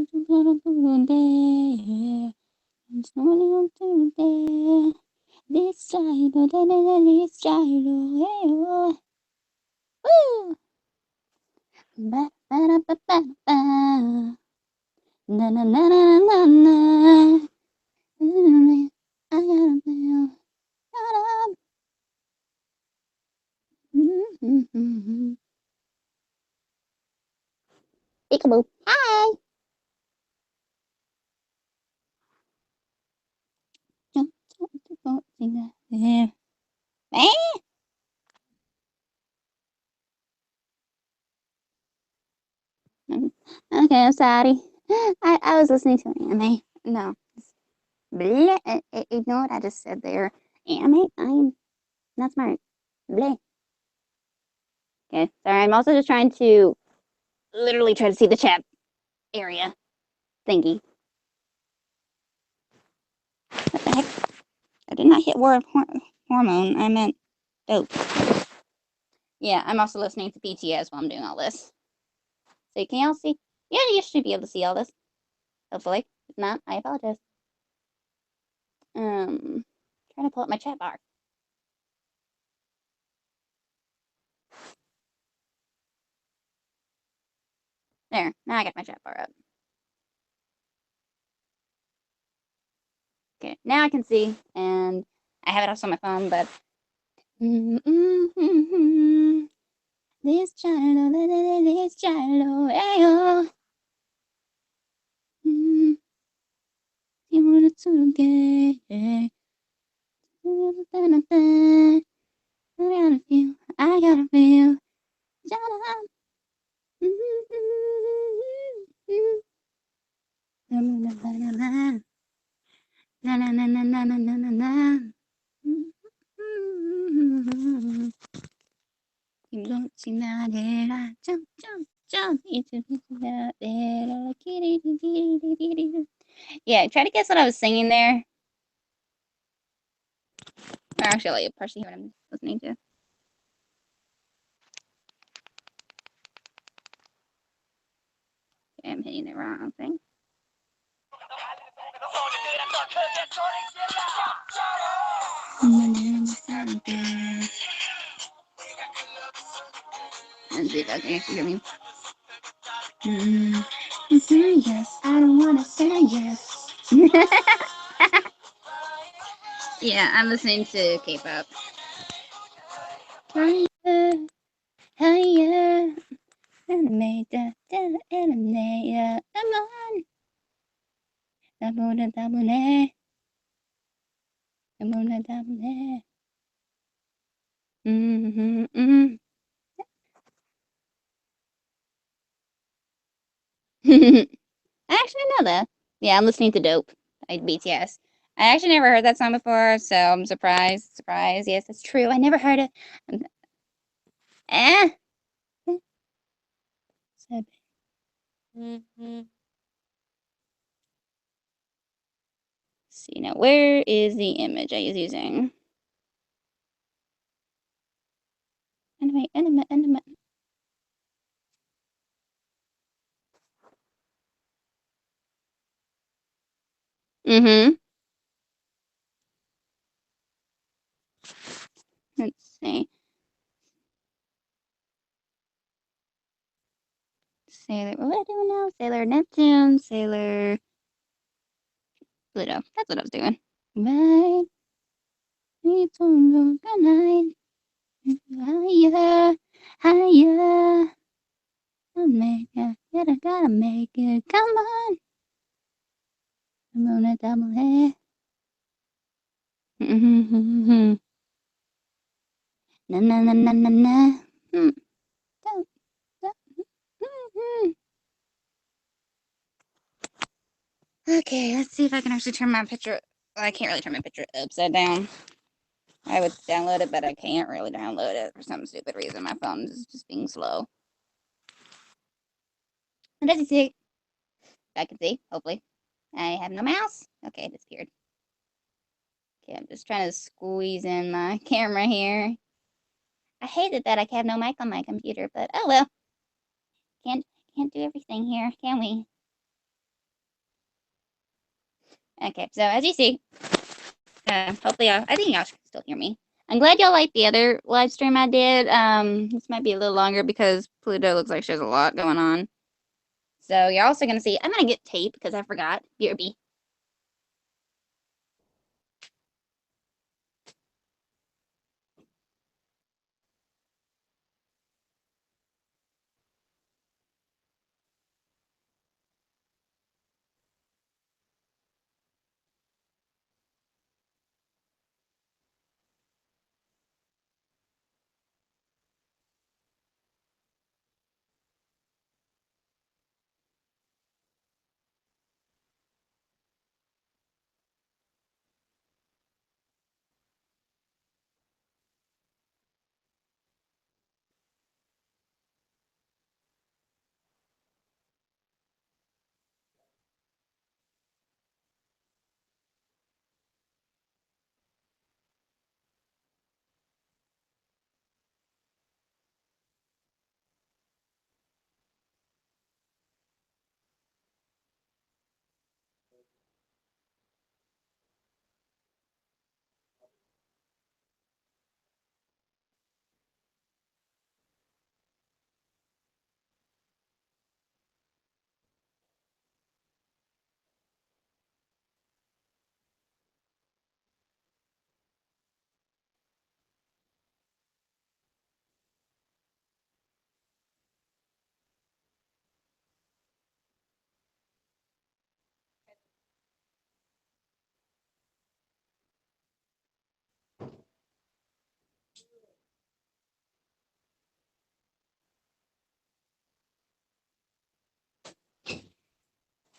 This gyro, this gyro, woo! Ba ba ba ba ba ba. Na na na na na na. I gotta feel. Peekaboo. Hi. Yeah. Okay, I'm sorry. I was listening to an anime. No. Bleh. Ignore what I just said there. Anime? I'm not smart. Bleh. Okay, sorry. I'm also just trying to literally try to see the chat area thingy. What the heck? I did not hit hormone. I meant dope. Yeah, I'm also listening to BTS while I'm doing all this. So can y'all see? Yeah, you should be able to see all this. Hopefully. If not, I apologize. Trying to pull up my chat bar. There, now I got my chat bar up. Okay, now I can see, and I have it also on my phone, but this child, this child, ayo. You wanted to get I gotta feel, I gotta feel. Na na na na na na na na na. You don't see that I jump, jump, jump into that. Yeah, try to guess what I was singing there. Or actually, I'll let you partially hear what I'm listening to. Okay, I'm hitting the wrong thing. And see if I can actually hear me. Yes, I don't wanna say yes. Yeah, I'm listening to K-pop. Hiya, hiya, anime, anime, yeah, come on. Dabune. I actually know that. Yeah, I'm listening to Dope by BTS. I actually never heard that song before, so I'm surprised. Surprised. Yes, it's true. I never heard it. Eh. See now, where is the image I was using? Anime. Mm-hmm. Let's see. Sailor. What am I doing now? Sailor Neptune. Sailor Pluto. That's what I was doing. Right. It's on good night. Higher. Higher. I'll make it. Yeah, I gotta make it. Come on. I'm gonna double it. Na na na na na na. Okay, let's see if I can actually turn my picture. Well, I can't really turn my picture upside down. I would download it, but I can't really download it for some stupid reason. My phone is just being slow. And does it see? I can see, hopefully. I have no mouse. Okay, it disappeared. Okay, I'm just trying to squeeze in my camera here. I hated that I have no mic on my computer, but oh well. Can't do everything here, can we? Okay, so as you see, hopefully I think y'all can still hear me. I'm glad y'all liked the other live stream I did. This might be a little longer because Pluto looks like she has a lot going on. So you're also gonna see I'm gonna get tape because I forgot. BRB.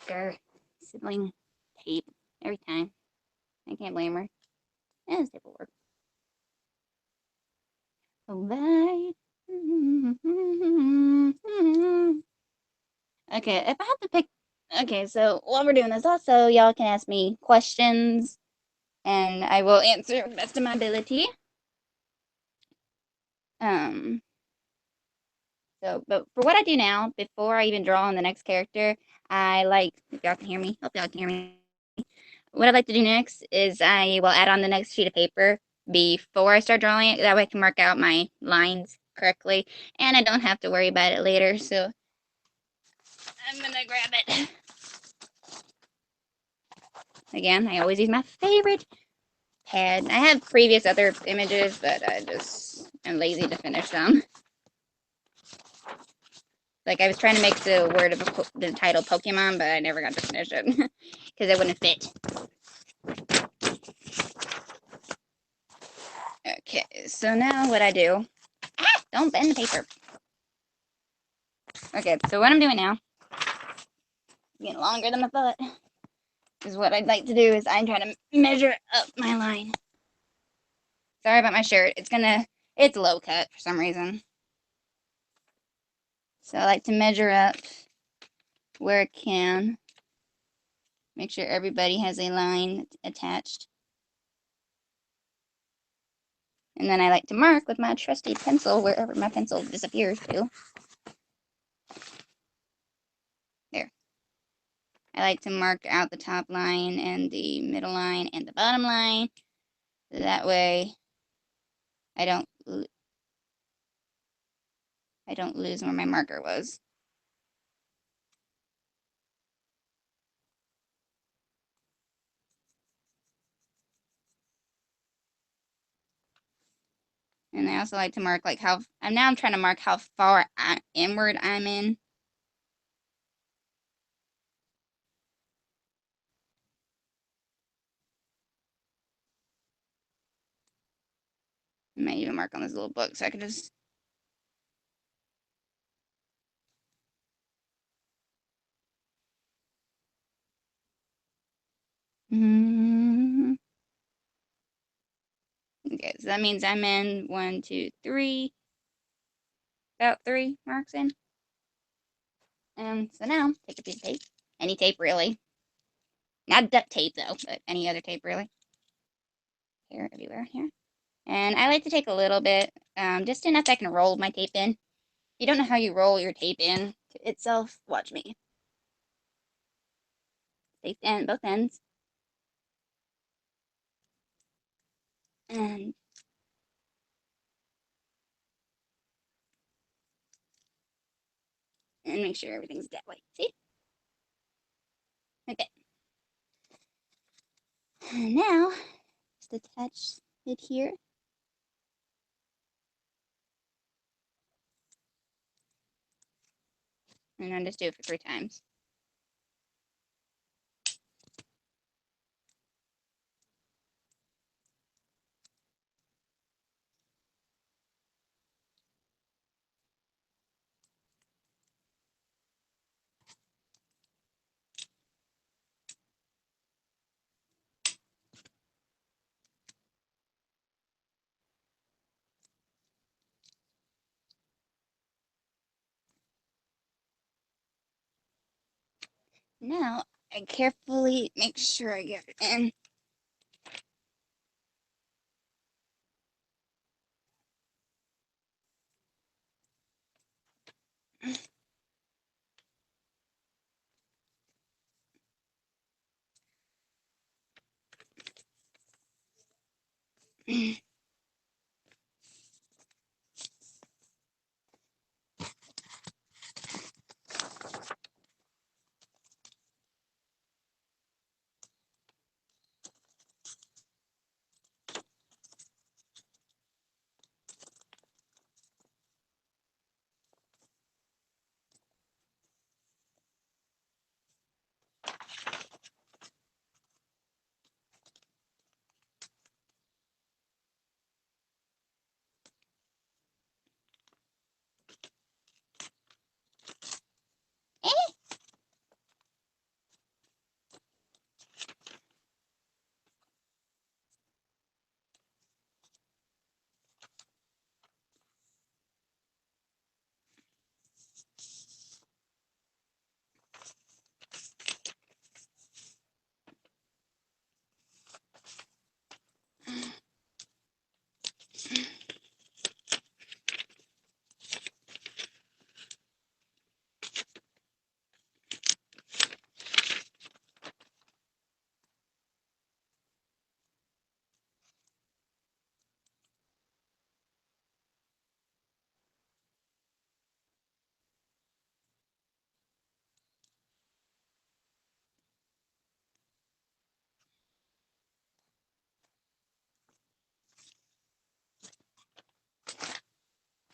Grr. Sibling tape every time. I can't blame her. Yeah, this tape will work. Bye. Okay, if I have to pick. Okay, so while we're doing this, also y'all can ask me questions, and I will answer the best of my ability. Um. So, but for what I do now, before I even draw on the next character, I like. If y'all can hear me, hope y'all can hear me. What I'd like to do next is I will add on the next sheet of paper before I start drawing it. That way I can mark out my lines correctly, and I don't have to worry about it later. So I'm gonna grab it. Again, I always use my favorite pad. I have previous other images, but I just am lazy to finish them. Like I was trying to make the word of the title Pokemon, but I never got to finish it because it wouldn't fit. Okay, so now what I do? Don't bend the paper. Okay, so what I'm doing now, getting longer than I thought, is what I'd like to do is I'm trying to measure up my line. Sorry about my shirt. It's low cut for some reason. So I like to measure up where it can. Make sure everybody has a line attached. And then I like to mark with my trusty pencil wherever my pencil disappears to. There. I like to mark out the top line and the middle line and the bottom line. So that way I don't lose where my marker was. And I also like to mark like how I'm trying to mark how far inward I'm in. I might even mark on this little book so I can just. Okay, so that means I'm in 1, 2, 3, about 3 marks in. And so now take a piece of tape, any tape really, not duct tape though, but any other tape really. Here, everywhere here. And I like to take a little bit, just enough I can roll my tape in. If you don't know how you roll your tape in itself, watch me. Tape in both ends. And make sure everything's that way. See? Okay. And now, just attach it here. And then just do it for 3 times. Now, I carefully make sure I get it in.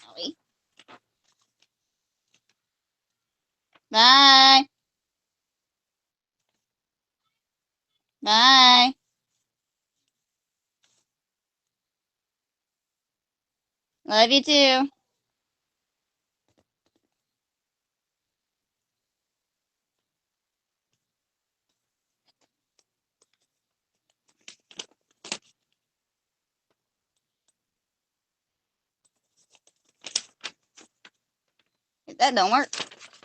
Ollie. Bye. Bye. Love you too. If that don't work,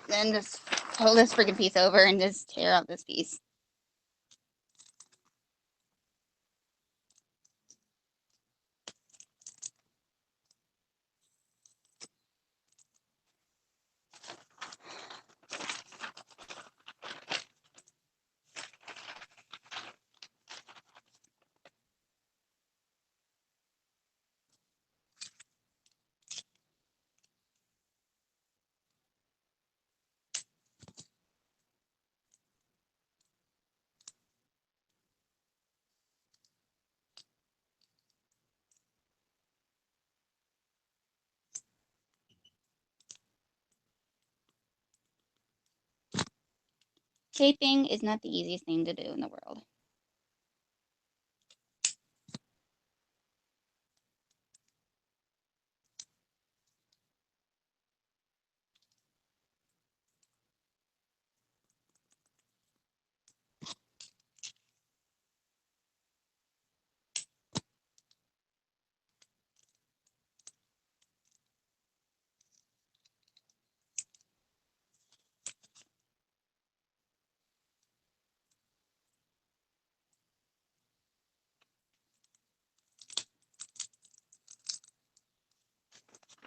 then just pull this freaking piece over and just tear out this piece. Shaping is not the easiest thing to do in the world.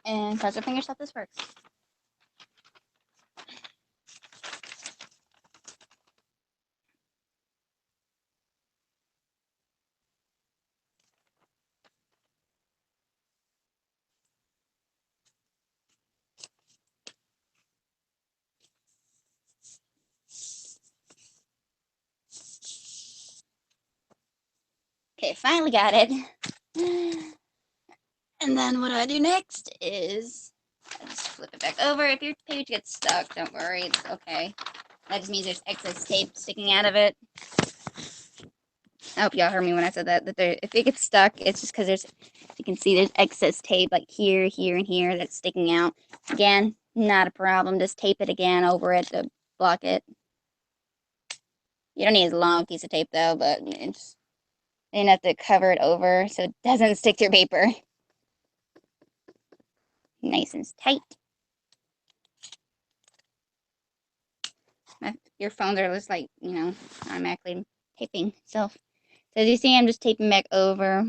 And cross your fingers that this works. Okay, finally got it. And then what I do next is I just flip it back over. If your page gets stuck, don't worry, it's okay. That just means there's excess tape sticking out of it. I hope y'all heard me when I said that. If it gets stuck, it's just because you can see there's excess tape like here, here, and here that's sticking out. Again, not a problem. Just tape it again over it to block it. You don't need a long piece of tape though, but it's enough to cover it over so it doesn't stick to your paper. Nice and tight. Your phones are just like, automatically taping itself. So as you see, I'm just taping back over.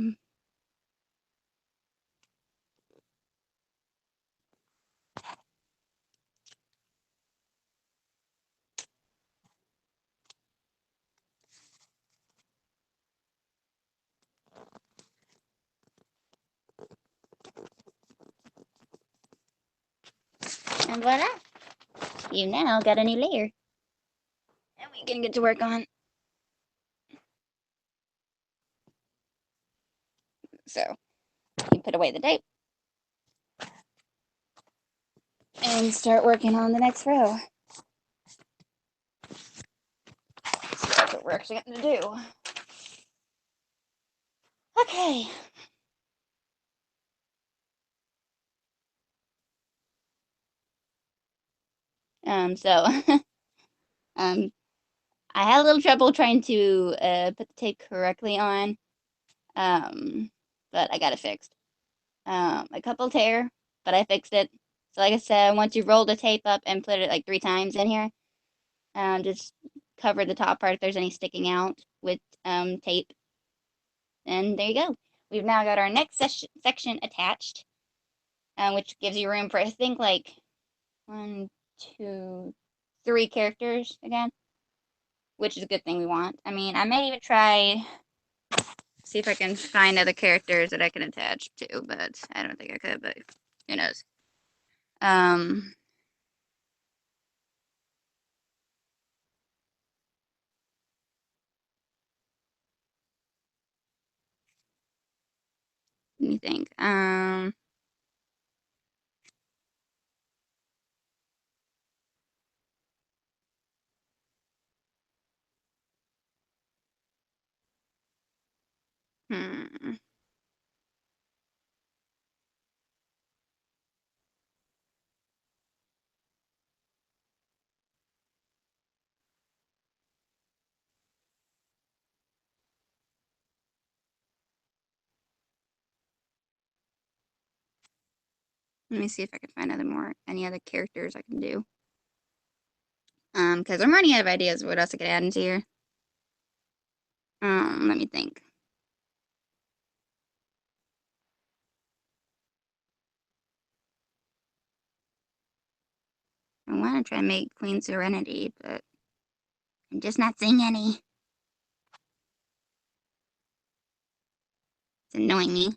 And voila, you now got a new layer. And we can get to work on. So you put away the tape and start working on the next row. So that's what we're actually going to do. Okay. So I had a little trouble trying to put the tape correctly on, but I got it fixed. A couple tear, but I fixed it. So like I said, once you roll the tape up and put it like 3 times in here, just cover the top part if there's any sticking out with tape. And there you go. We've now got our next section attached, which gives you room for, I think, like 1, 2, 3 characters again, which is a good thing we want. I mean, I may even try, see if I can find other characters that I can attach to, but I don't think I could, but who knows. Let me think. Hmm. Let me see if I can find any other characters I can do. Because I'm running out of ideas of what else I could add into here. Let me think. I want to try and make Queen Serenity, but I'm just not seeing any. It's annoying me.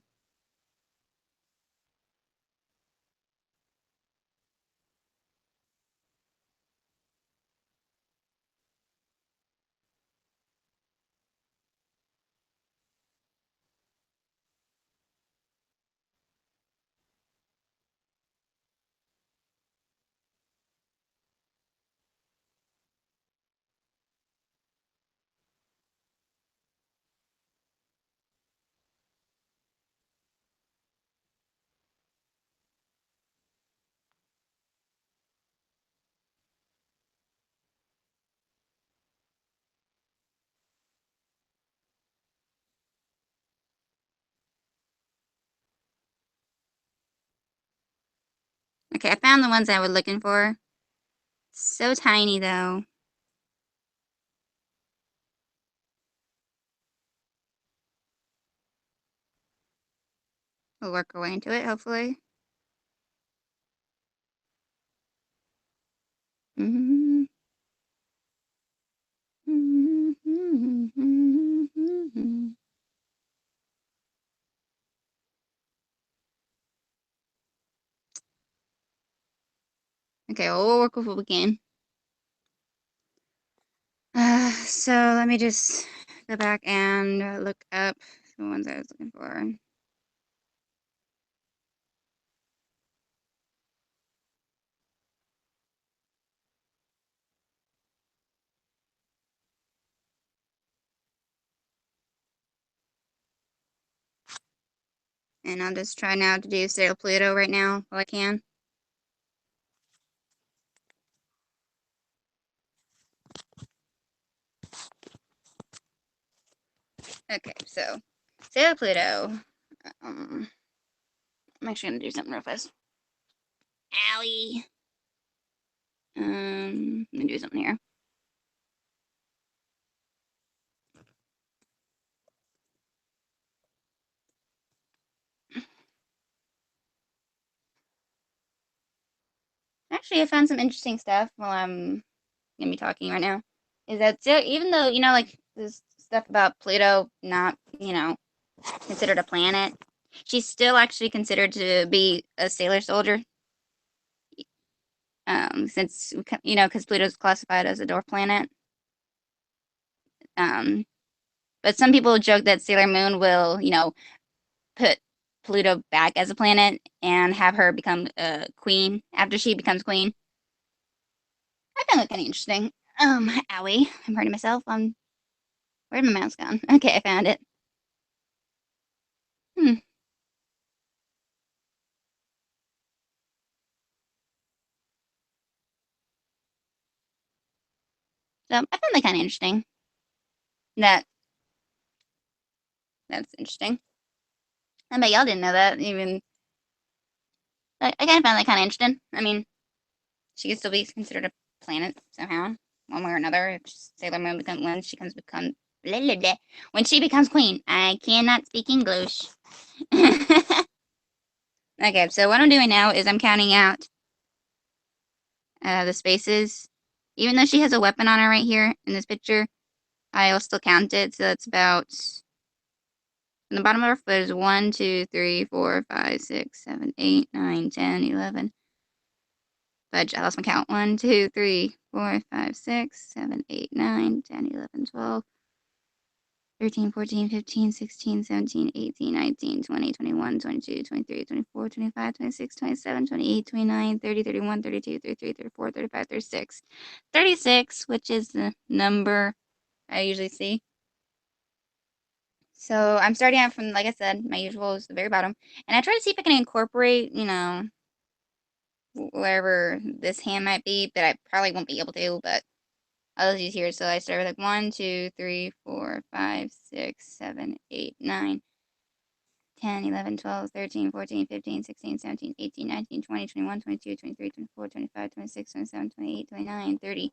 Okay, I found the ones I was looking for. So tiny, though. We'll work our way into it, hopefully. Mm-hmm. Okay, well, we'll work with what we can. So let me just go back and look up the ones I was looking for. And I'll just try now to do Sailor Pluto right now while I can. Okay, so Sailor Pluto. I'm actually gonna do something real fast. Owie. Let me do something here. Actually, I found some interesting stuff while I'm gonna be talking right now. Is that so? Even though like this stuff about Pluto not, considered a planet, she's still actually considered to be a sailor soldier. Since because Pluto's classified as a dwarf planet. Um, but some people joke that Sailor Moon will, put Pluto back as a planet and have her become a queen after she becomes queen. I found that kind of interesting. Owie, I'm hurting myself. Where'd my mouse gone? Okay, I found it. Hmm. So I found that kind of interesting. That that's interesting. I bet y'all didn't know that. Even I kind of found that kind of interesting. I mean, she could still be considered a planet somehow, one way or another. If Sailor Moon becomes when she becomes blah, blah, blah. When she becomes queen. I cannot speak English. Okay, so what I'm doing now is I'm counting out the spaces. Even though she has a weapon on her right here in this picture, I'll still count it. So that's about from the bottom of her foot is 1, 2, 3, 4, 5, 6, 7, 8, 9, 10, 11. Fudge, I lost my count. 1, 2, 3, 4, 5, 6, 7, 8, 9, 10, 11, 12, 13, 14, 15, 16, 17, 18, 19, 20, 21, 22, 23, 24, 25, 26, 27, 28, 29, 30, 31, 32, 33, 34, 35, 36. 36, which is the number I usually see. So I'm starting out from, like I said, my usual is the very bottom. And I try to see if I can incorporate, wherever this hand might be, but I probably won't be able to, but I'll just use here. So I start with like 1, 2, 3, 4, 5, 6, 7, 8, 9, 10, 11, 12, 13, 14, 15, 16, 17, 18, 19, 20, 21, 22, 23, 24, 25, 26, 27, 28, 29, 30,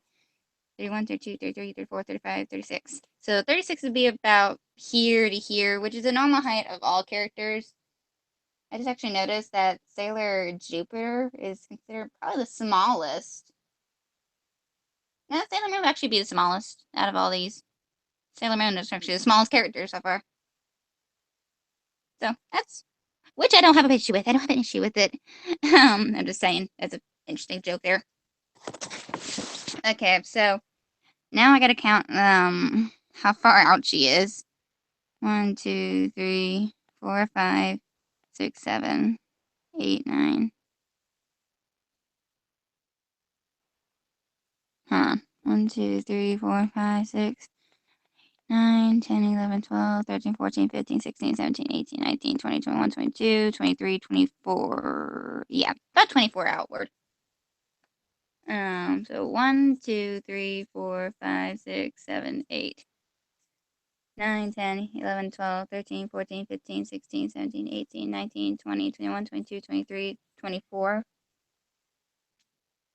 31, 32, 33, 34, 35, 36. So 36 would be about here to here, which is the normal height of all characters. I just actually noticed that Sailor Jupiter is considered probably the smallest. Yeah, Sailor Moon would actually be the smallest out of all these. Sailor Moon is actually the smallest character so far. So that's, which I don't have an issue with. I don't have an issue with it. I'm just saying, that's an interesting joke there. Okay, so now I gotta count how far out she is. 1, 2, 3, 4, 5, 6, 7, 8, 9. Huh. 1, 2, 3, 4, 5, 6, 9, 10, 11, 12, 13, 14, 15, 16, 17, 18, 19, 20, 21, 22, 23, 24. Yeah, about 24 outward. So 1, 2, 3, 4, 5, 6, 7, 8, 9, 10, 11, 12, 13, 14, 15, 16, 17, 18, 19, 20, 21, 22, 23, 24.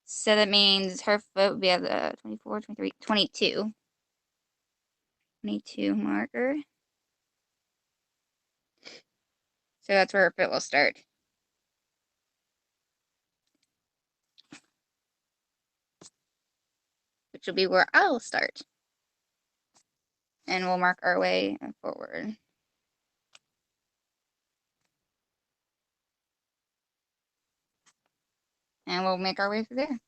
So that means her foot would be at the 24, 23, 22. 22 marker. So that's where her foot will start. Which will be where I'll start. And we'll mark our way forward. And we'll make our way through there.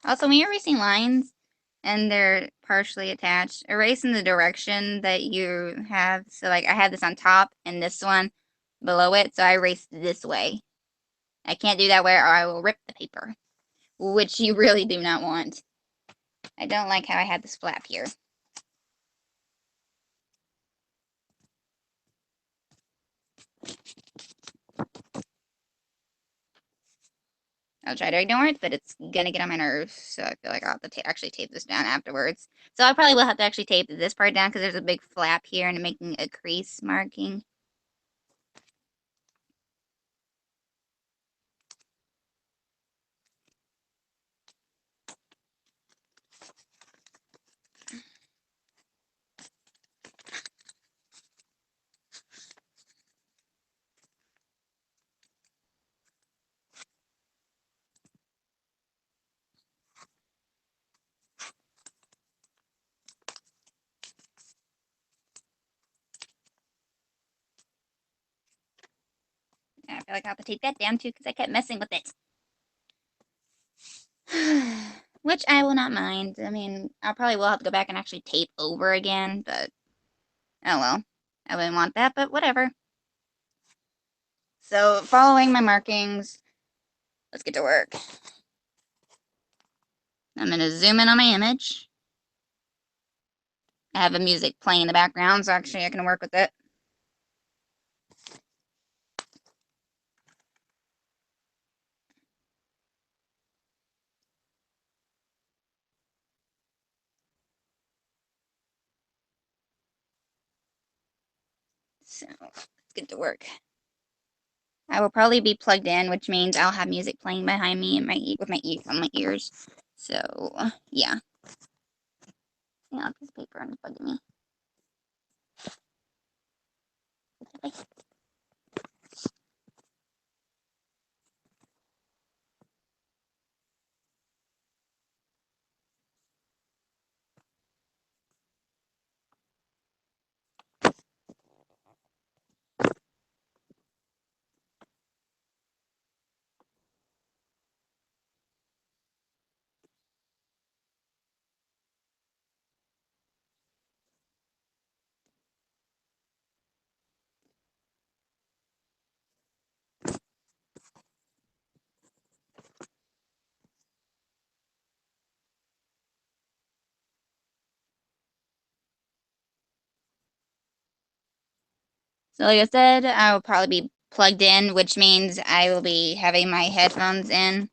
Also, when you're erasing lines, and they're partially attached. Erase in the direction that you have. So like I have this on top and this one below it, so I erase this way. I can't do that way or I will rip the paper, which you really do not want. I don't like how I had this flap here. I'll try to ignore it, but it's gonna get on my nerves, so I feel like I'll have to actually tape this down afterwards. So I probably will have to actually tape this part down because there's a big flap here and making a crease marking. I feel like I'll have to tape that down too because I kept messing with it. Which I will not mind. I mean, I probably will have to go back and actually tape over again, but oh well. I wouldn't want that, but whatever. So, following my markings, let's get to work. I'm going to zoom in on my image. I have a music playing in the background, so actually I can work with it. So, let's get to work. I will probably be plugged in, which means I'll have music playing behind me in with my ears. So, yeah. Hang on, this paper unplugging me. So like I said, I will probably be plugged in, which means I will be having my headphones in.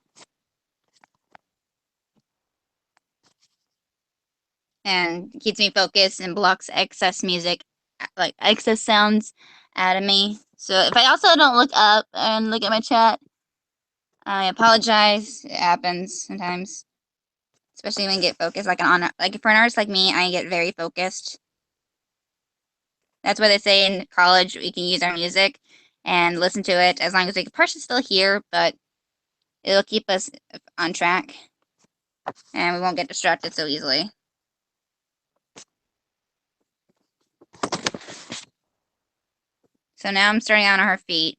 And keeps me focused and blocks excess music, like excess sounds out of me. So if I also don't look up and look at my chat, I apologize. It happens sometimes, especially when you get focused. Like for an artist like me, I get very focused. That's why they say in college we can use our music and listen to it as long as the person's still here, but it'll keep us on track and we won't get distracted so easily. So now I'm starting on her feet.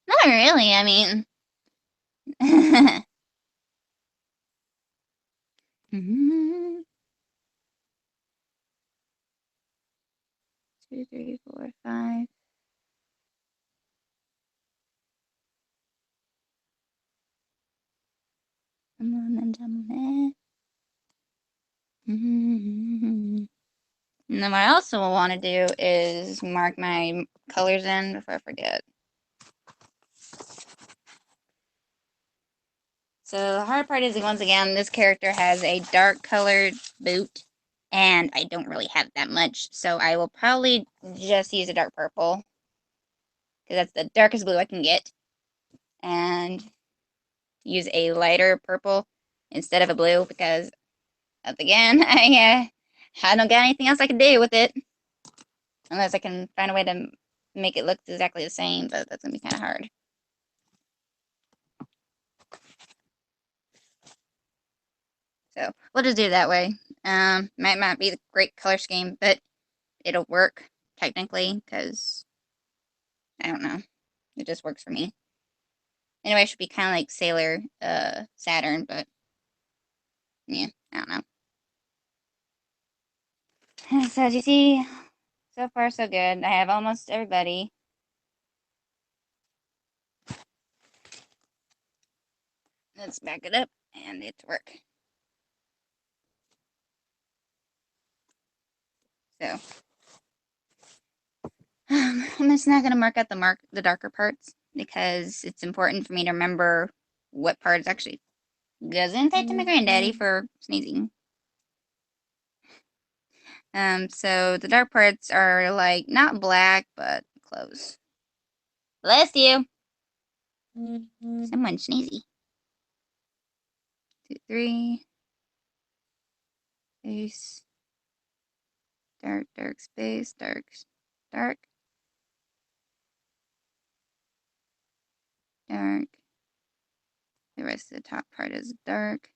Not really, I mean. 2, 3, 4, 5. Come on, and And then what I also want to do is mark my colors in before I forget. So the hard part is, once again, this character has a dark colored boot, and I don't really have that much, so I will probably just use a dark purple, because that's the darkest blue I can get, and use a lighter purple instead of a blue, because, once again, I don't got anything else I can do with it. Unless I can find a way to make it look exactly the same, but that's going to be kind of hard. So we'll just do it that way. Might not be the great color scheme, but it'll work, technically, because, I don't know. It just works for me. Anyway, it should be kind of like Sailor Saturn, but, yeah, I don't know. So as you see, so far so good. I have almost everybody. Let's back it up and it's work. So I'm just not gonna mark out the darker parts, because it's important for me to remember what parts actually goes inside to my granddaddy for sneezing. So the dark parts are like not black but close. Bless you. Someone sneezy. 2, 3. Space. Dark, dark space, dark, dark, dark. The rest of the top part is dark.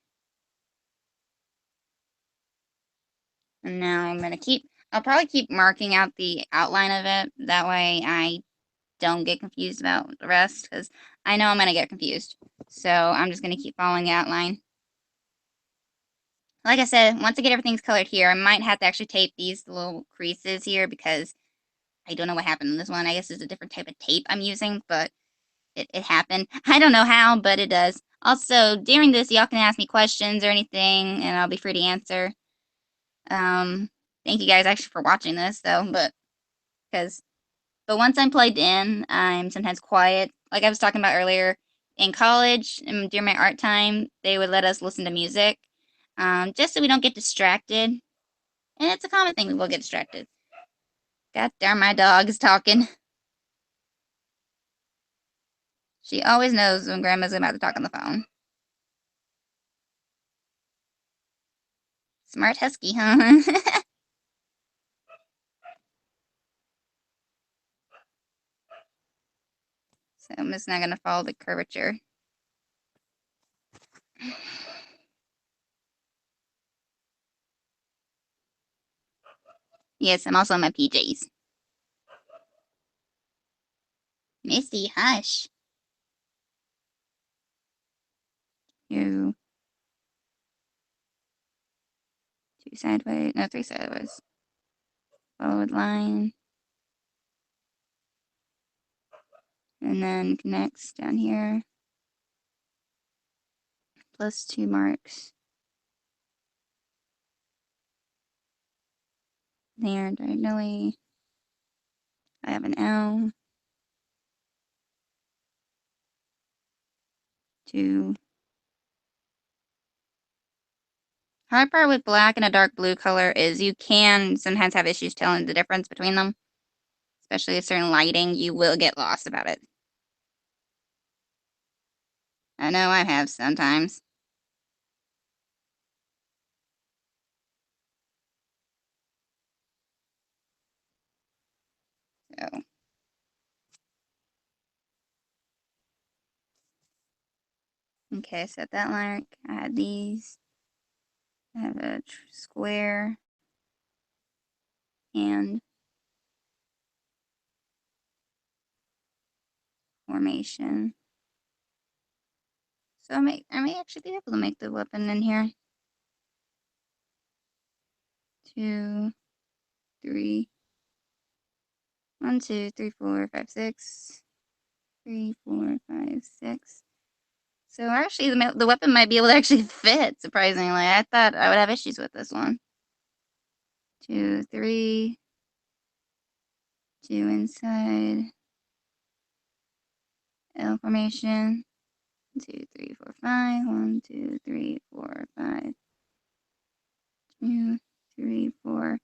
And now I'll probably keep marking out the outline of it. That way I don't get confused about the rest, because I know I'm going to get confused. So I'm just going to keep following the outline. Like I said, once I get everything's colored here, I might have to actually tape these little creases here, because I don't know what happened in this one. I guess it's a different type of tape I'm using, but it happened. I don't know how, but it does. Also, during this, y'all can ask me questions or anything, and I'll be free to answer. Thank you guys actually for watching this, though, but once I'm plugged in, I'm sometimes quiet. Like I was talking about earlier, in college and during my art time, they would let us listen to music, just so we don't get distracted. And it's a common thing, we will get distracted. God darn, my dog is talking. She always knows when Grandma's about to talk on the phone. Smart husky, huh? So I'm just not going to follow the curvature. Yes, I'm also in my PJs. Missy, hush. 2 sideways. No, 3 sideways. Forward line. And then connects down here. Plus 2 marks. There, diagonally. I have an L. 2. Hard part with black and a dark blue color is you can sometimes have issues telling the difference between them. Especially with certain lighting, you will get lost about it. I know I have sometimes. So. Okay, set that line. I had these. I have a square and formation. So I may actually be able to make the weapon in here. 2, 3. 1, 2, 3, 4, 5, 6. 3, 4, 5, 6. So actually, the weapon might be able to actually fit, surprisingly. I thought I would have issues with this one. 2, 3, 2 inside L formation. 2, 3, 4, 5. 1, 2, 3, 4, 5. 2, 3, 4.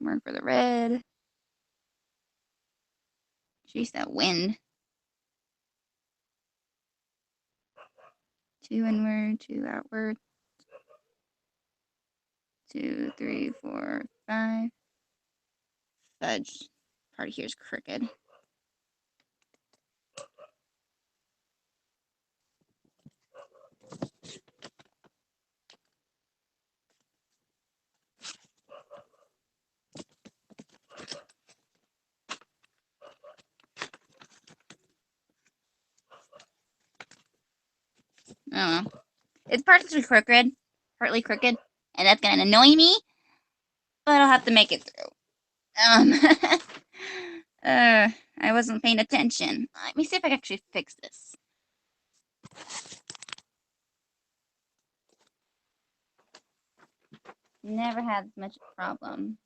Mark for the red. Jeez, that wind. 2 inward, 2 outward. 2, 3, 4, 5. Fudge. Part of here is crooked. I don't know. It's partly crooked, and that's gonna annoy me, but I'll have to make it through. I wasn't paying attention. Let me see if I can actually fix this. Never had much problem.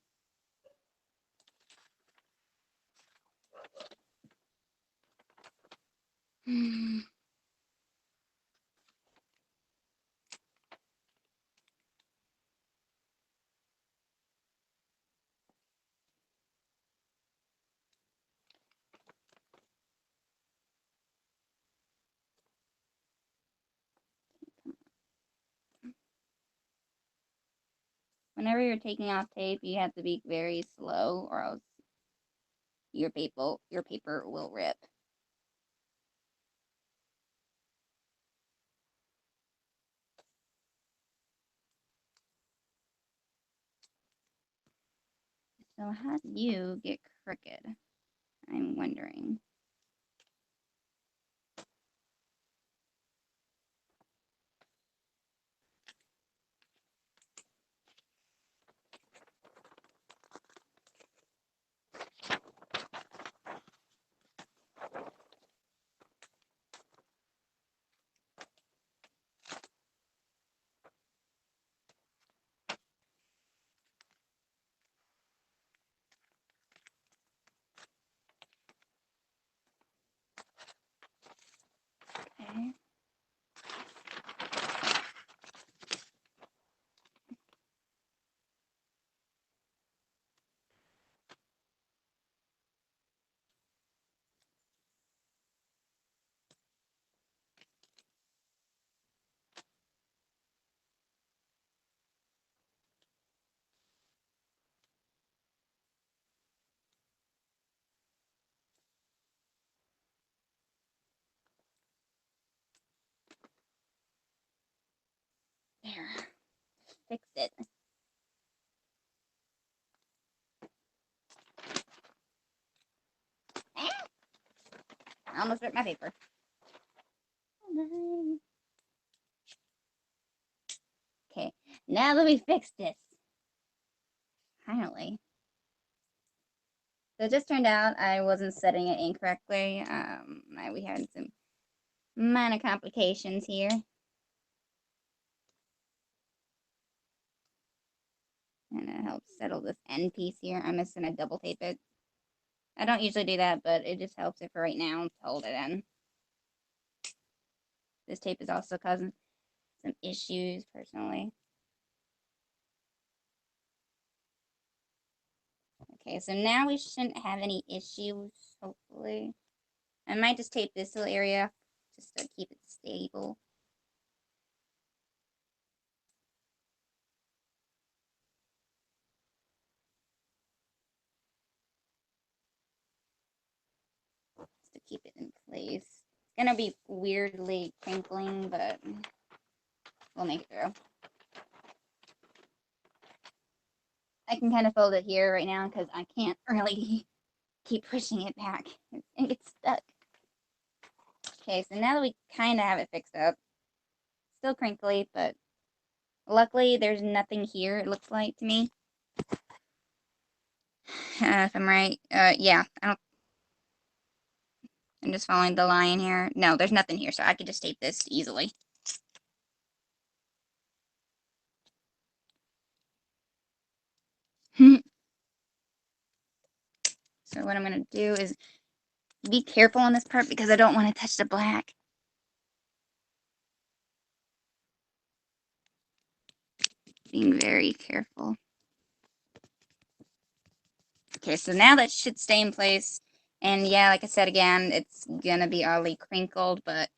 Whenever you're taking off tape, you have to be very slow, or else your paper will rip. So how do you get crooked? I'm wondering. Okay. There. Fixed it. I almost ripped my paper. Okay, now that we fixed this, finally. So it just turned out I wasn't setting it incorrectly. We had some minor complications here. And it helps settle this end piece here. I'm just gonna double tape it. I don't usually do that, but it just helps it for right now to hold it in. This tape is also causing some issues personally. Okay, so now we shouldn't have any issues, hopefully. I might just tape this little area just to keep it stable. Just to keep it in place. It's gonna be weirdly crinkling, but we'll make it through. I can kind of fold it here right now because I can't really keep pushing it back. It gets stuck. Okay, so now that we kind of have it fixed up, still crinkly, but luckily there's nothing here, it looks like to me. If I'm right. Yeah, I'm just following the line here. No, there's nothing here, so I could just tape this easily. So what I'm going to do is be careful on this part because I don't want to touch the black. Being very careful. Okay, so now that should stay in place. And yeah, like I said again, it's going to be oddly crinkled, but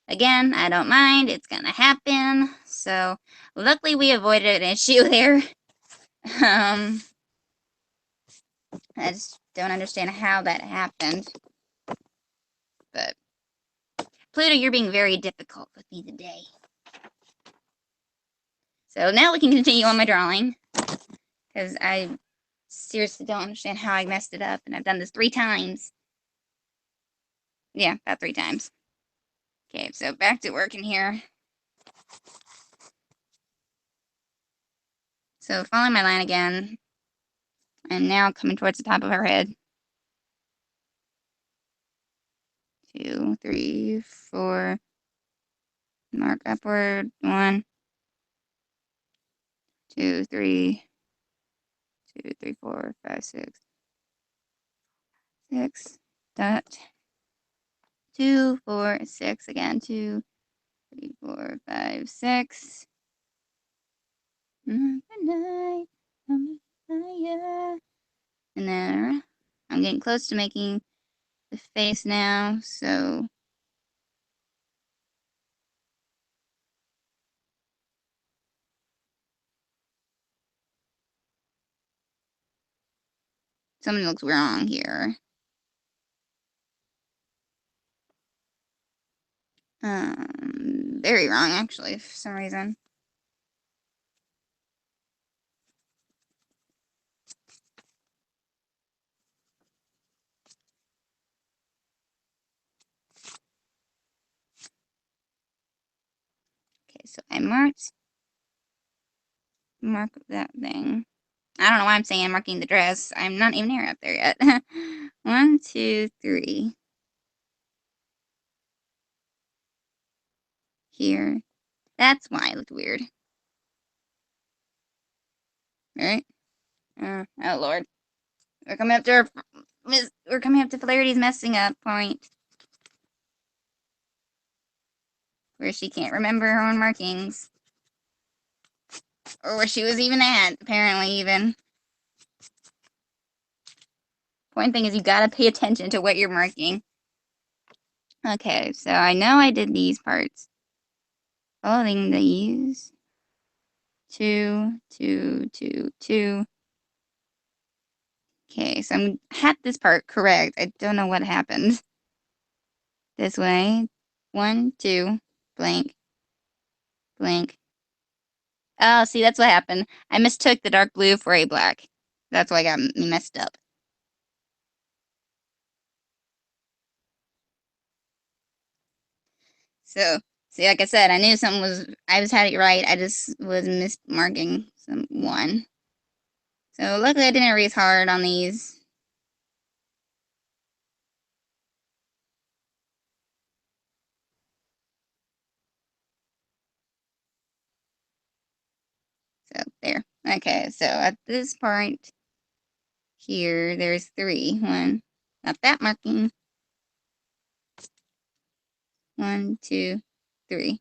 again, I don't mind. It's going to happen. So luckily we avoided an issue there. I just don't understand how that happened. But Pluto, you're being very difficult with me today. So now we can continue on my drawing. Because I seriously don't understand how I messed it up. And I've done this 3 times. Yeah, about 3 times. Okay, so back to working here. So following my line again. And now coming towards the top of her head. 2, 3, 4. Mark upward. 1, 2, 3. 2, 3, 4, 5, 6. 6. Dot. 2, 4, 6 again. 2, 3, 4, 5, 6. Good night. And then I'm getting close to making the face now, so something looks wrong here. Very wrong actually for some reason. Okay, so I mark that thing. I don't know why I'm saying I'm marking the dress. I'm not even near up there yet. 1, 2, 3. Here. That's why it looked weird. Right? Oh Lord. We're coming up to Flarity's messing up point. Where she can't remember her own markings. Or where she was even at, apparently, even. Point thing is you gotta pay attention to what you're marking. Okay, so I know I did these parts. Following these. 2, 2, 2, 2. Okay, so I had this part correct. I don't know what happened. This way. 1, 2, blank, blank. Oh, see, that's what happened. I mistook the dark blue for a black. That's why I got me messed up. So, see, like I said, I knew something was, I had it right. I just was mismarking some 1. So, luckily I didn't erase hard on these. So, there. Okay, so at this point here, there's 3. 1, not that marking. 1, 2, 3.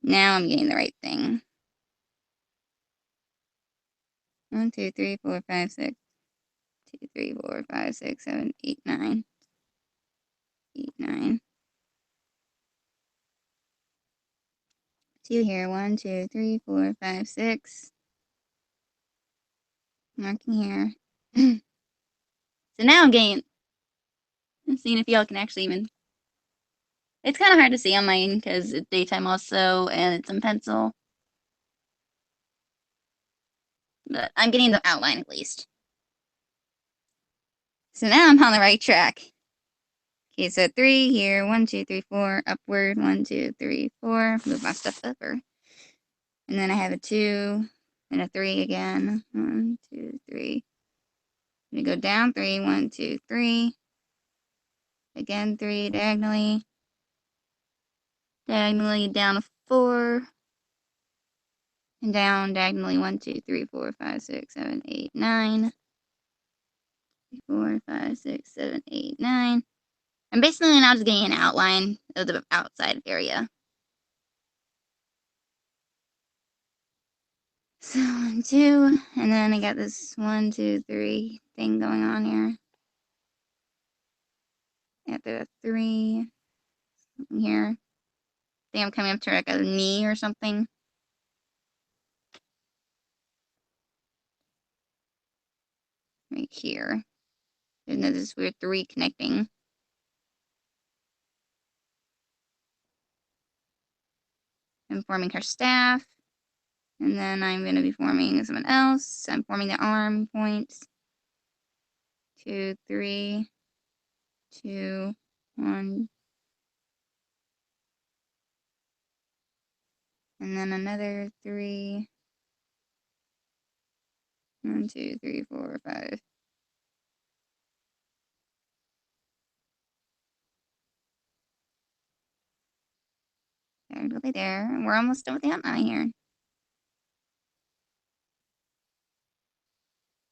Now I'm getting the right thing. 1, 2, 3, 4, 5, 6. 2, 3, 4, 5, 6, 7, 8, 9. 8, 9. 2 here. 1, 2, 3, 4, 5, 6. Marking here. So now I'm seeing if y'all can actually even. It's kind of hard to see on mine because it's daytime also and it's in pencil. But I'm getting the outline at least. So now I'm on the right track. Okay, so 3 here. 1, 2, 3, 4. Upward. 1, 2, 3, 4. Move my stuff over. And then I have a 2 and a 3 again. 1, 2, 3. I'm going to go down 3. 1, 2, 3. Again, 3 diagonally. Diagonally down a 4. And down diagonally 1, 2, 3, 4, 5, 6, 7, 8, 9. 4, 5, 6, 7, 8, 9. I'm basically now just getting an outline of the outside area. So 1, 2, and then I got this 1, 2, 3 thing going on here. After the 3 here. I think I'm coming up to like a knee or something. Right here. And then this weird 3 connecting. I'm forming her staff. And then I'm going to be forming someone else. I'm forming the arm points. 2, 3, 2, 1. And then another 3. 1, 2, 3, 4, 5. There, really there. And we're almost done with the outline here.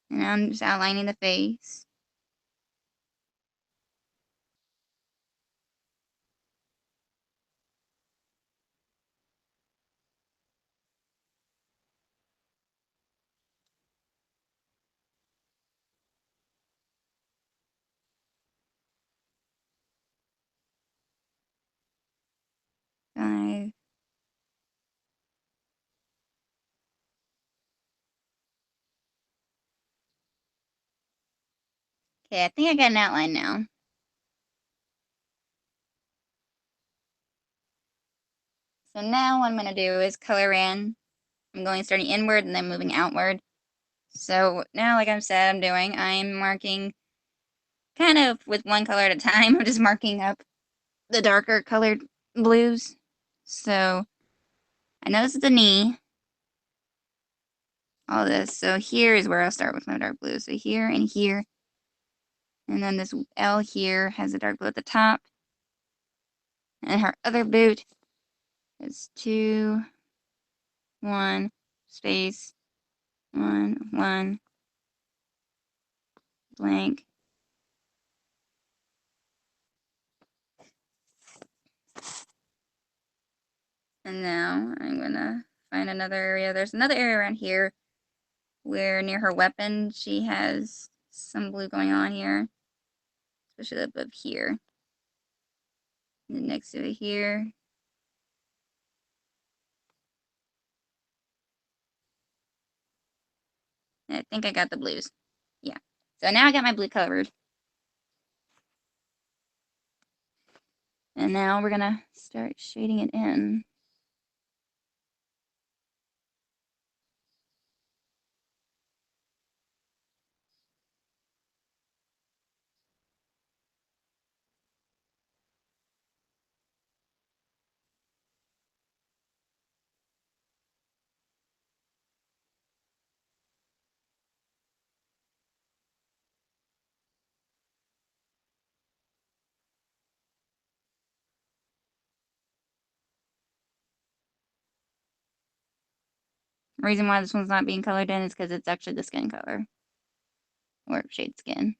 And now I'm just outlining the face. Five. Okay, I think I got an outline now. So now what I'm going to do is color in. I'm going starting inward and then moving outward. So now, like I said, I'm marking kind of with one color at a time. I'm just marking up the darker colored blues. So I know this is the knee. All this. So here is where I'll start with my dark blue. So here and here. And then this L here has a dark blue at the top. And her other boot is 2, 1, space, 1, 1, blank. And now I'm gonna find another area. There's another area around here where near her weapon she has some blue going on here, especially above here. And then next to it here. And I think I got the blues. Yeah. So now I got my blue covered. And now we're gonna start shading it in. The reason why this one's not being colored in is because it's actually the skin color. Or shade skin.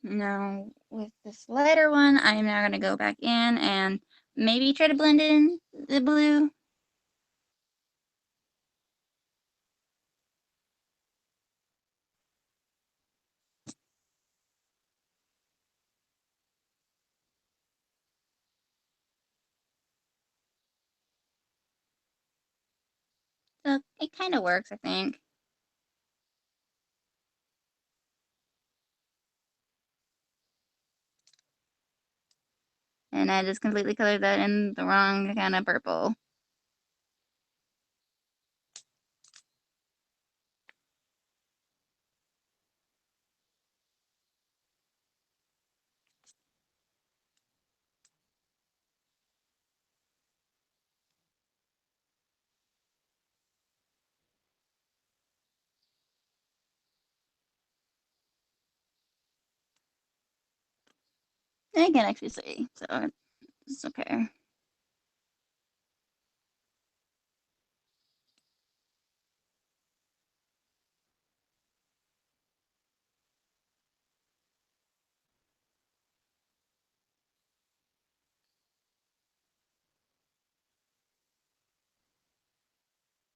Now, with this lighter one, I am now going to go back in and maybe try to blend in the blue. So it kind of works, I think. And I just completely colored that in the wrong kind of purple. I can't actually see, so it's okay.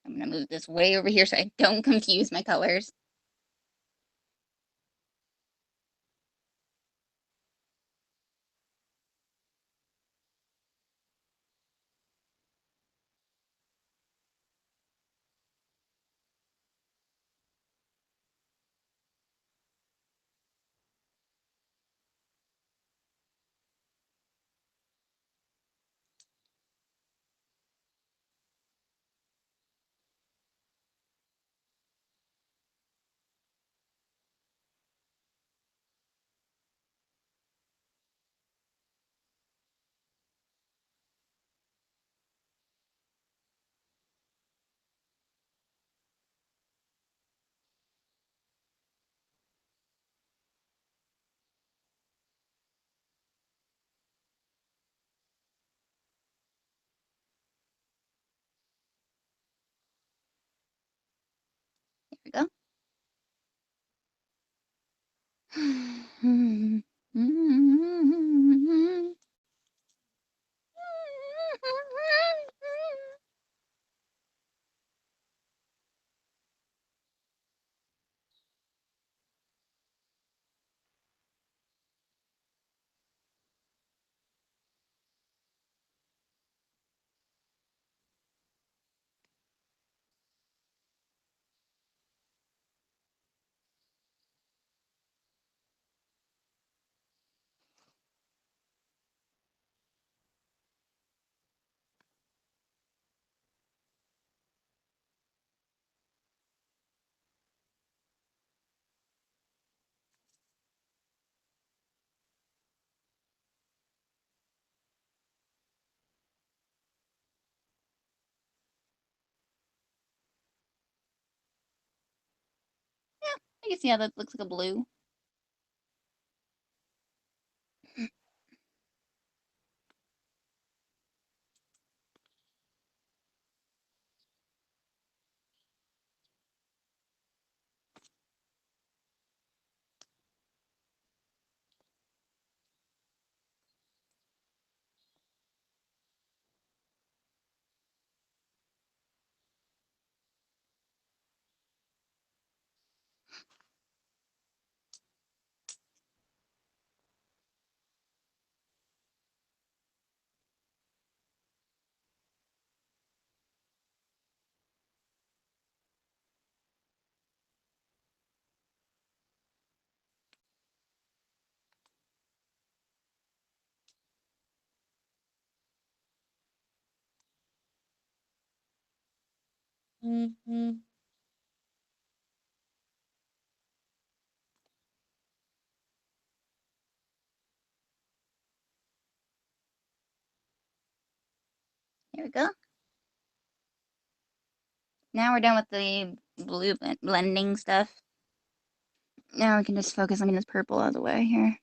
I'm gonna move this way over here so I don't confuse my colors. There we go. I can see how that looks like a blue. Here we go. Now we're done with the blue blending stuff. Now we can just focus on getting this purple out of the way here.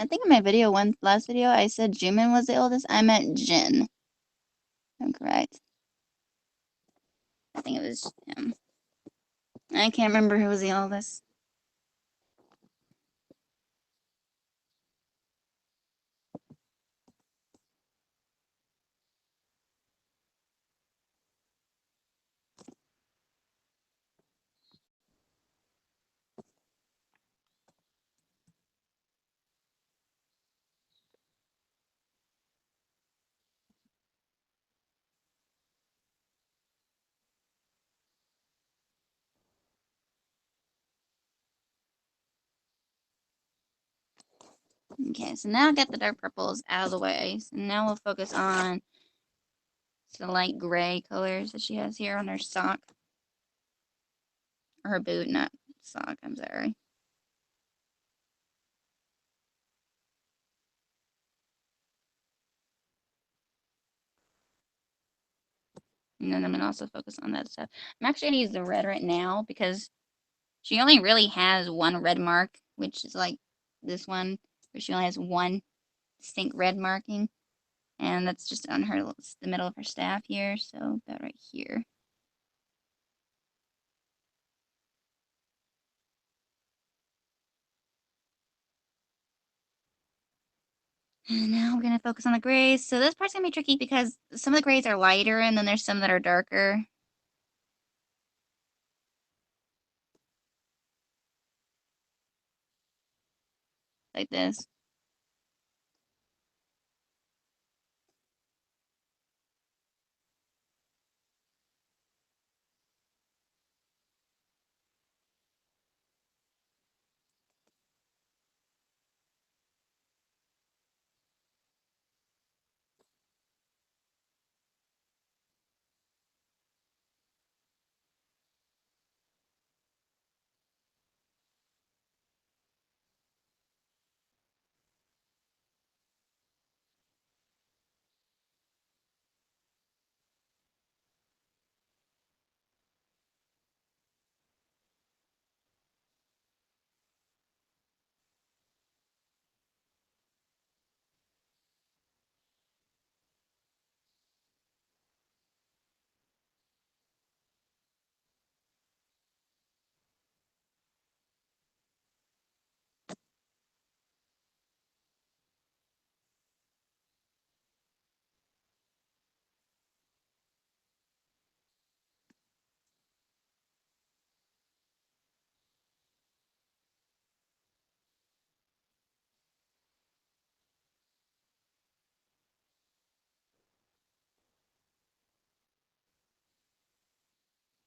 I think in my video, last video, I said Jimin was the oldest. I meant Jin. I'm correct. I think it was him. I can't remember who was the oldest. Okay, so now I'll get the dark purples out of the way. So now we'll focus on the light gray colors that she has here on her sock. Or her boot, not sock, I'm sorry. And then I'm going to also focus on that stuff. I'm actually going to use the red right now because she only really has one red mark, which is like this one, where she only has one distinct red marking. And that's just on her, the middle of her staff here, so about right here. And now we're going to focus on the grays. So this part's going to be tricky because some of the grays are lighter and then there's some that are darker. Like this.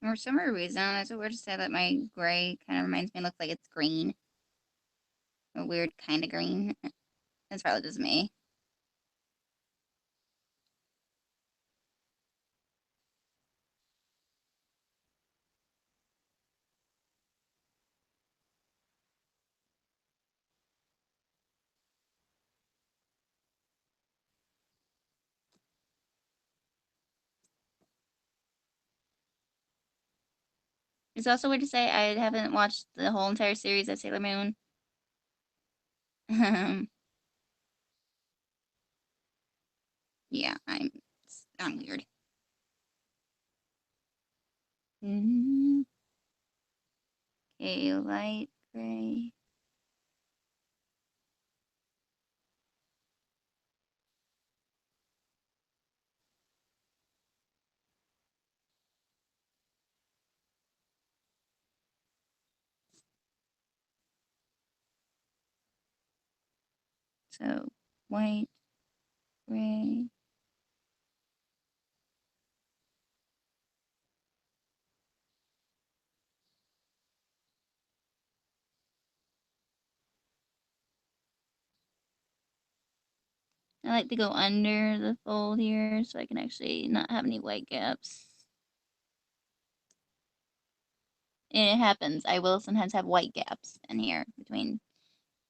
For some reason, it's so weird to say that my gray kind of reminds me, looks like it's green. A weird kind of green. That's probably just me. It's also weird to say I haven't watched the whole entire series of Sailor Moon. Yeah, I'm weird. Okay, light gray. So white, gray. I like to go under the fold here so I can actually not have any white gaps. And it happens. I will sometimes have white gaps in here between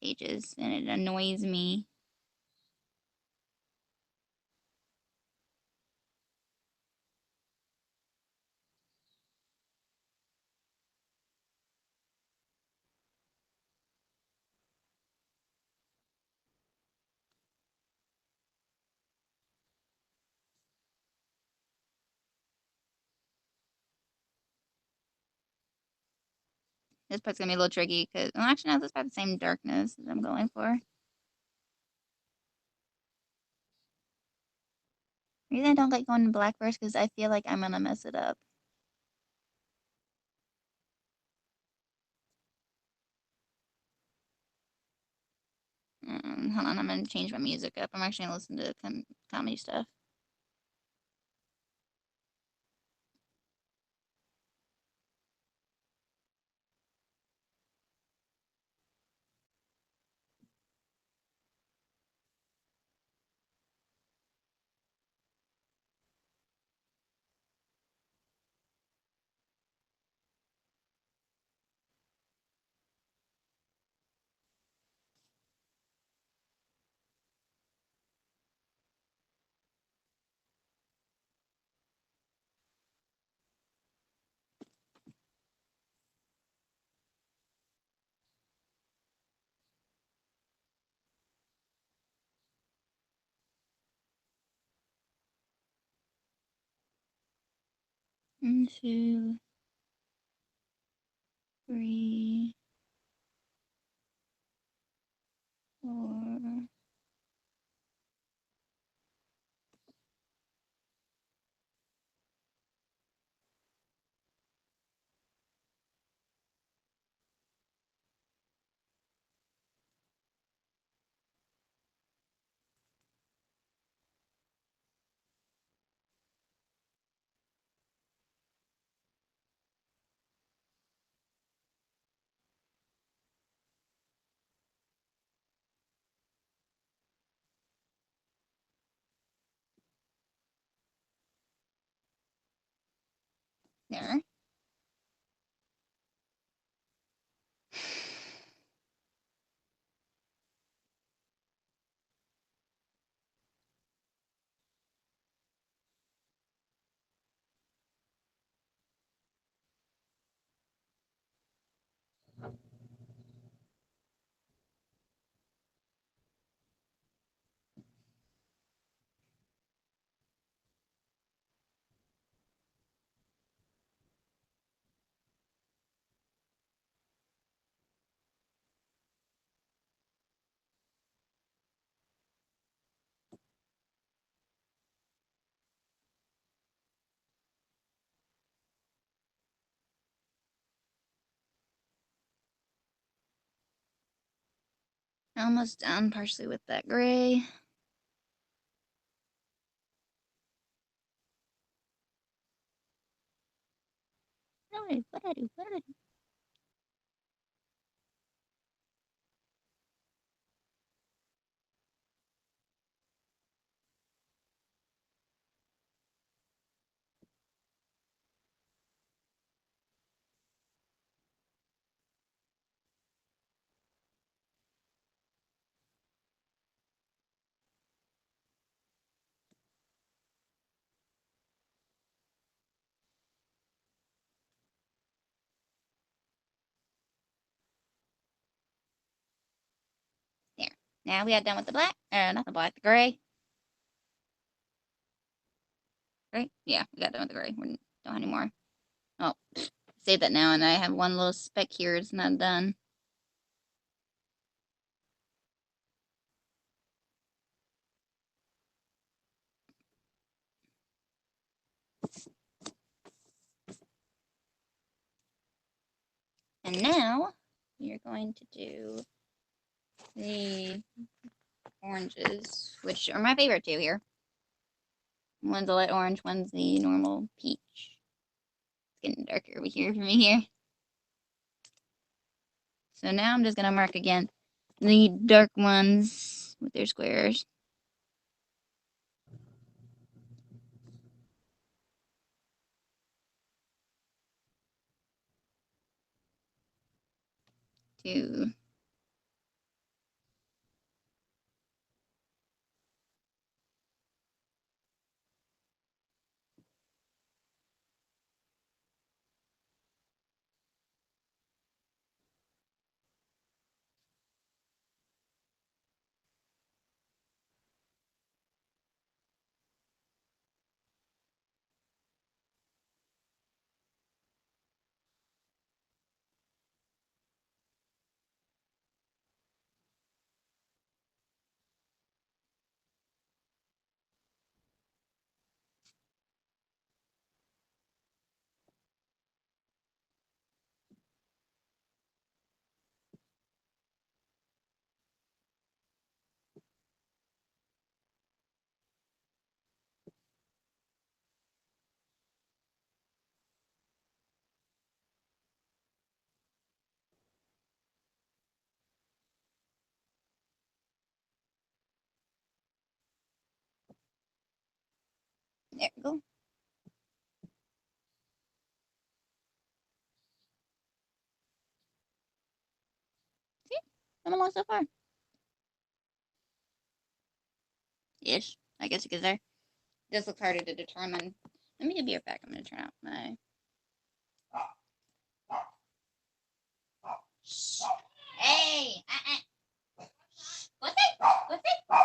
pages, and it annoys me. This part's gonna be a little tricky because, well, actually, no, this is about the same darkness as I'm going for. The reason I don't like going black first because I feel like I'm gonna mess it up. Hold on, I'm gonna change my music up. I'm actually gonna listen to comedy stuff. One, two, three, four. There. Almost done, partially with that gray. What did I do? What did I do? There. Now we got done with the black. Not the black, the gray. Right? Yeah, we got done with the gray. We don't have any more. Oh, save that now, and I have one little speck here. It's not done. And now we are going to do the oranges, which are my favorite two here. One's a light orange, one's the normal peach. It's getting darker over here for me here. So now I'm just going to mark again the dark ones with their squares. Two. There we go. See? I'm along so far. Ish. I guess you could say. This looks harder to determine. Let me be right back. I'm gonna turn out my. Shh. Hey! What's it? What's it?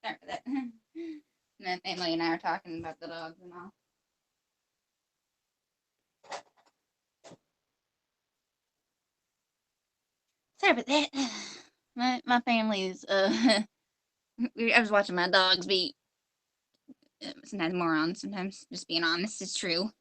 Sorry for that. My family and I are talking about the dogs and all. Sorry about that. My family's I was watching my dogs be sometimes morons, sometimes just being honest is true.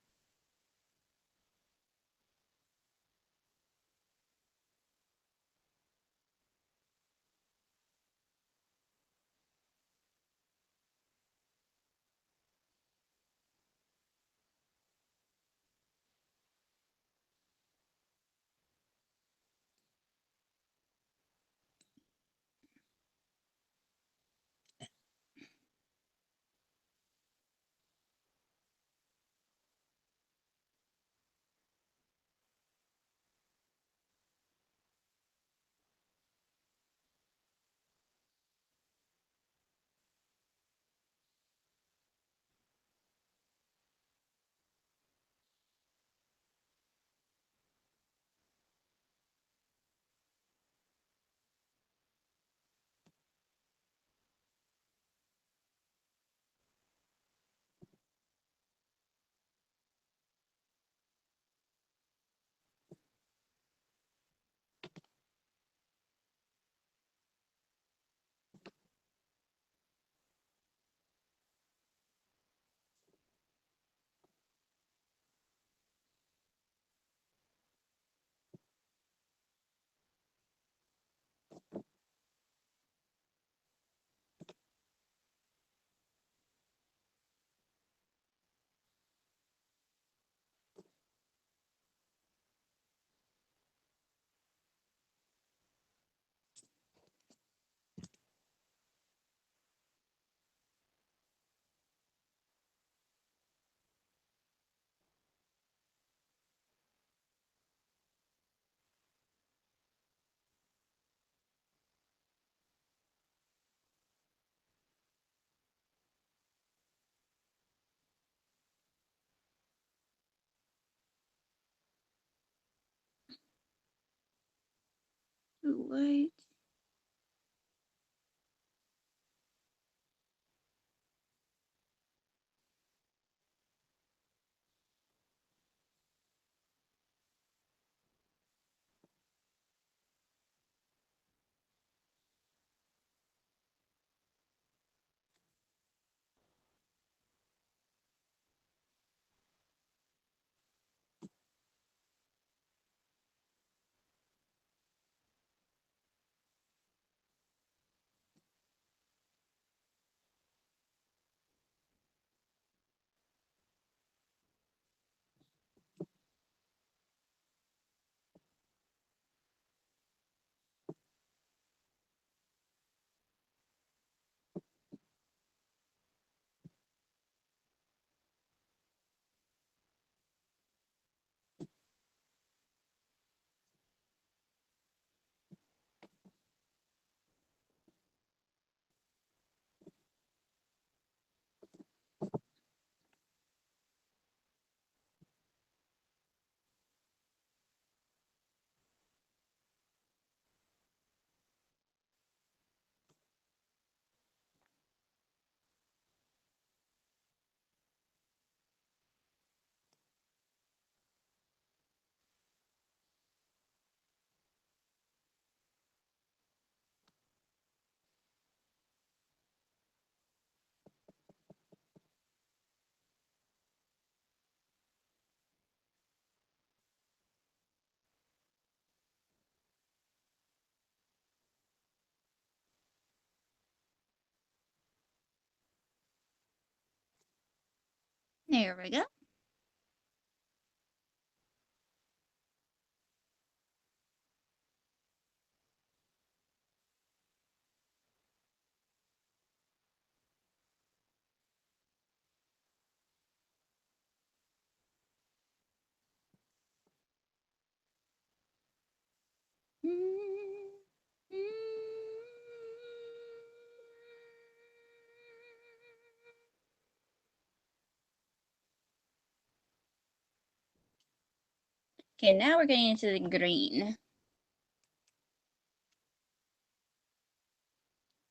white. There we go. Okay, now we're getting into the green.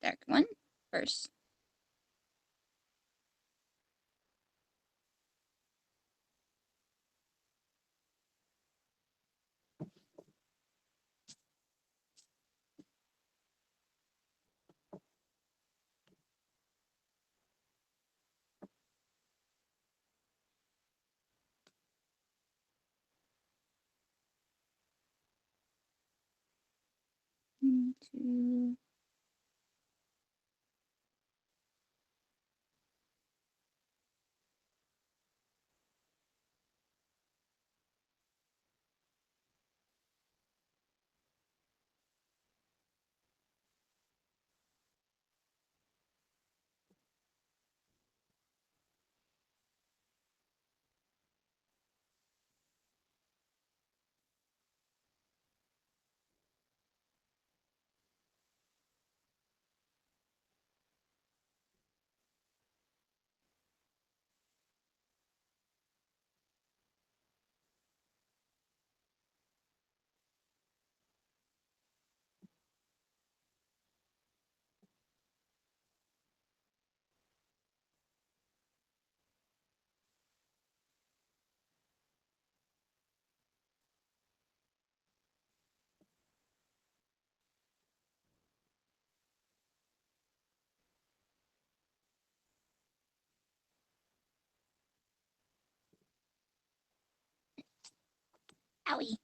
Dark one first. Two. Owie.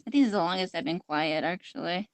I think this is the longest I've been quiet, actually.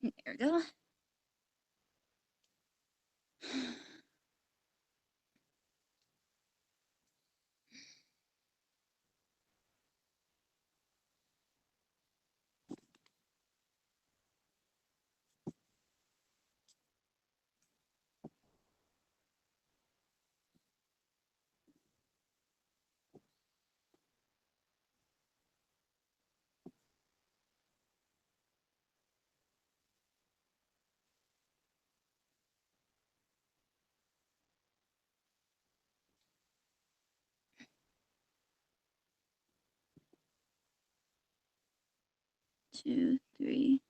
There we go. Two, three.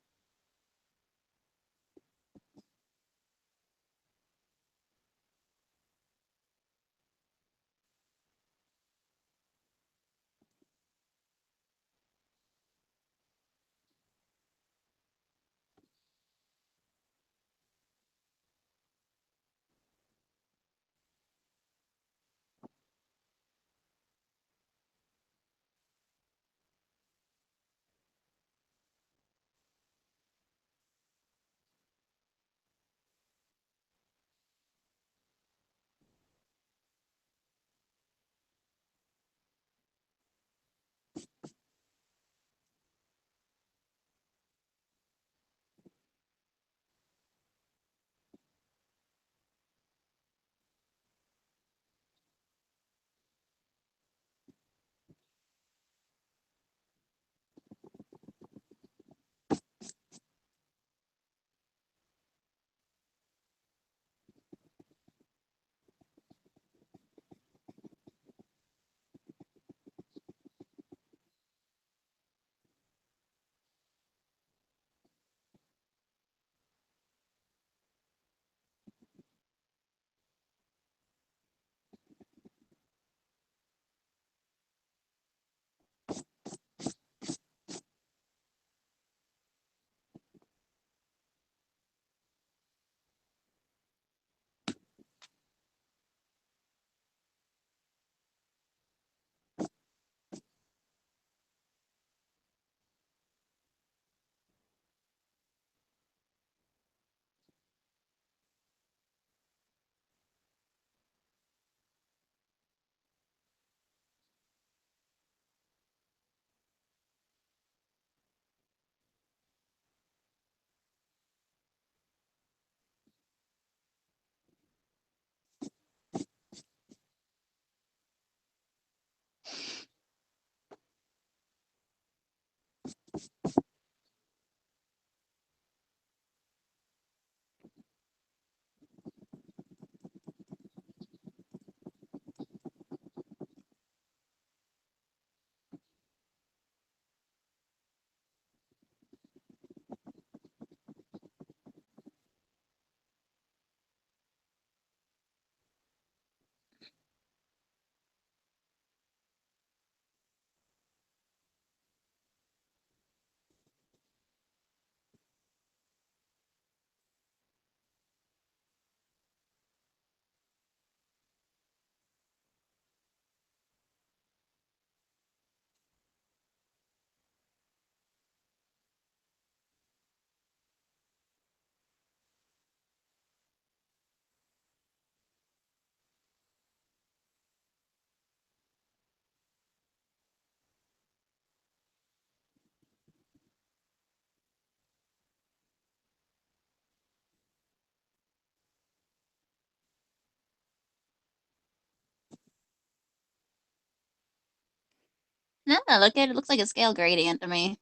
No, look at it. It looks like a scale gradient to me.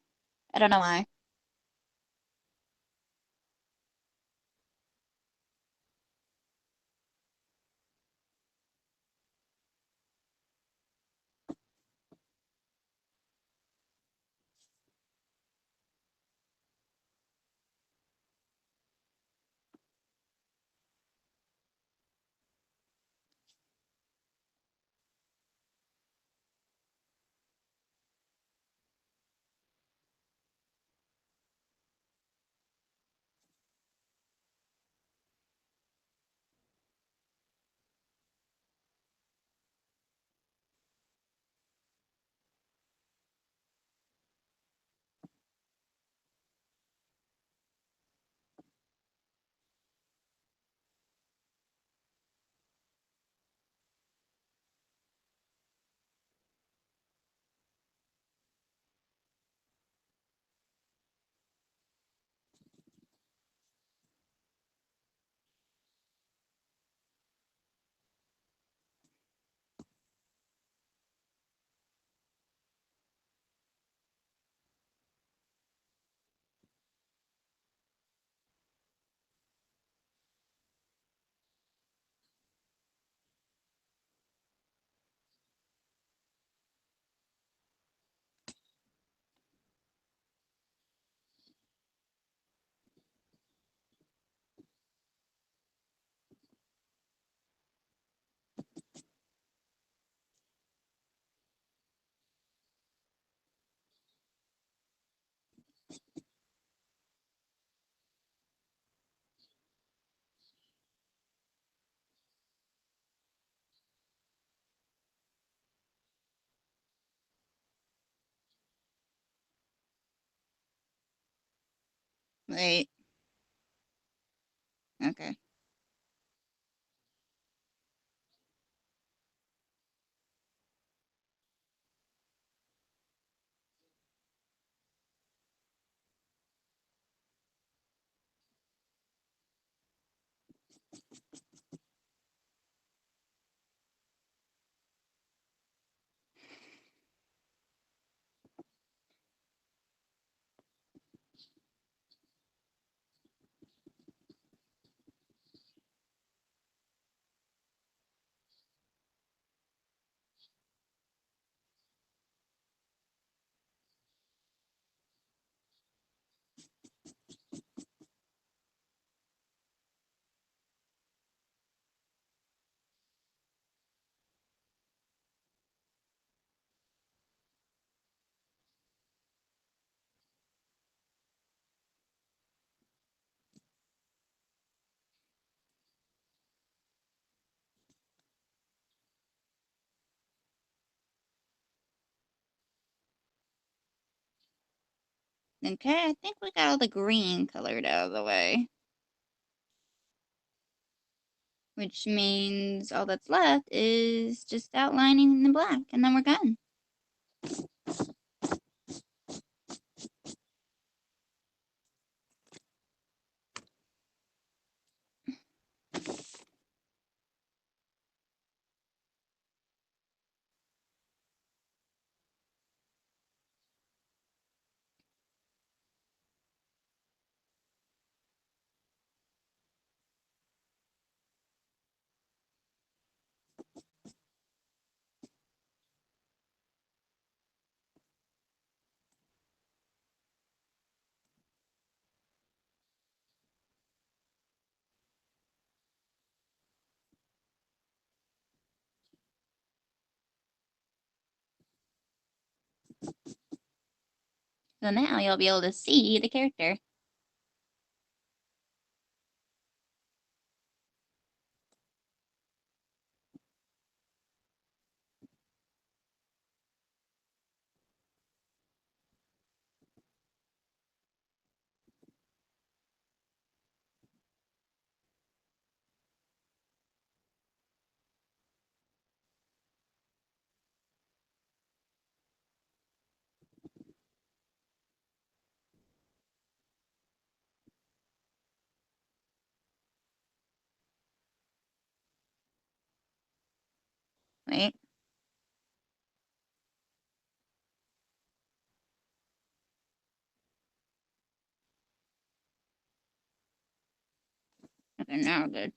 I don't know why. Wait. Okay. Okay, I think we got all the green colored out of the way. Which means all that's left is just outlining the black, and then we're done. So now you'll be able to see the character. Okay, now good.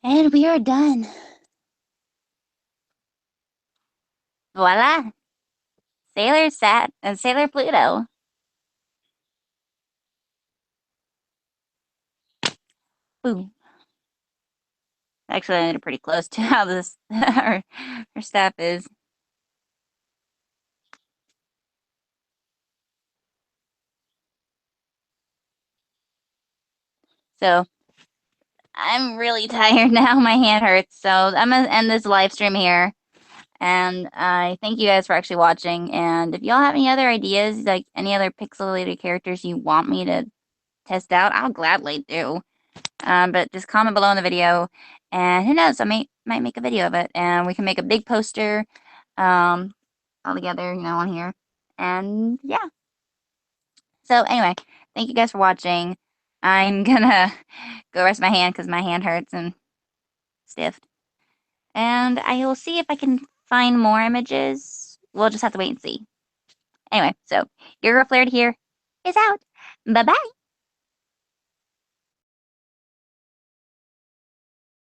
And we are done. Voila! Sailor Pluto. Boom. Actually, I ended pretty close to how this her staff is. So I'm really tired now. My hand hurts. So I'm gonna end this live stream here. And I thank you guys for actually watching. And if y'all have any other ideas, like any other pixelated characters you want me to test out, I'll gladly do. But just comment below in the video, and who knows, I might make a video of it, and we can make a big poster, all together, on here. And yeah. So anyway, thank you guys for watching. I'm gonna go rest my hand because my hand hurts and stiff. And I will see if I can find more images. We'll just have to wait and see. Anyway, so your girl Flarity here is out. Bye bye.